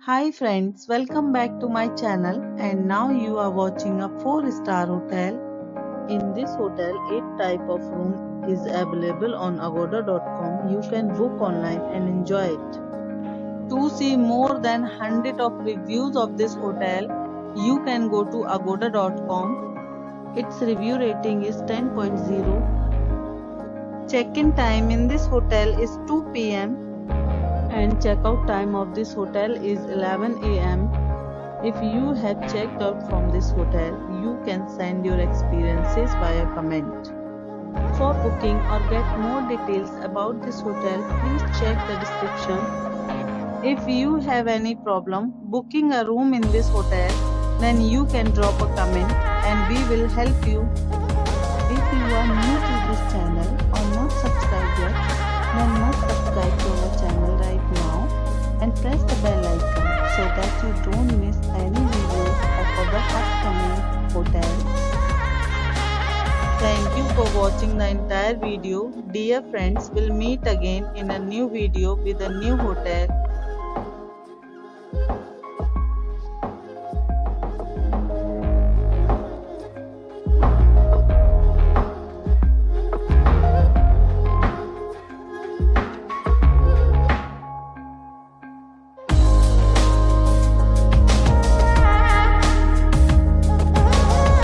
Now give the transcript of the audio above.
Hi friends, welcome back to my channel and now you are watching a 4-star hotel. In this hotel, 8 type of room is available on agoda.com. You can book online and enjoy it. To see more than 100 of reviews of this hotel, you can go to agoda.com. Its review rating is 10.0. Check-in time in this hotel is 2 p.m. and checkout time of this hotel is 11 a.m. If you have checked out from this hotel, you can send your experiences via comment. For booking or get more details about this hotel, please check the description. If you have any problem booking a room in this hotel, then you can drop a comment and we will help you. If you are new to this channel or not subscribed yet, then must subscribe to our channel right now and press the bell icon so that you don't miss any videos of our upcoming hotels. Thank you for watching the entire video. Dear friends, we'll meet again in a new video with a new hotel.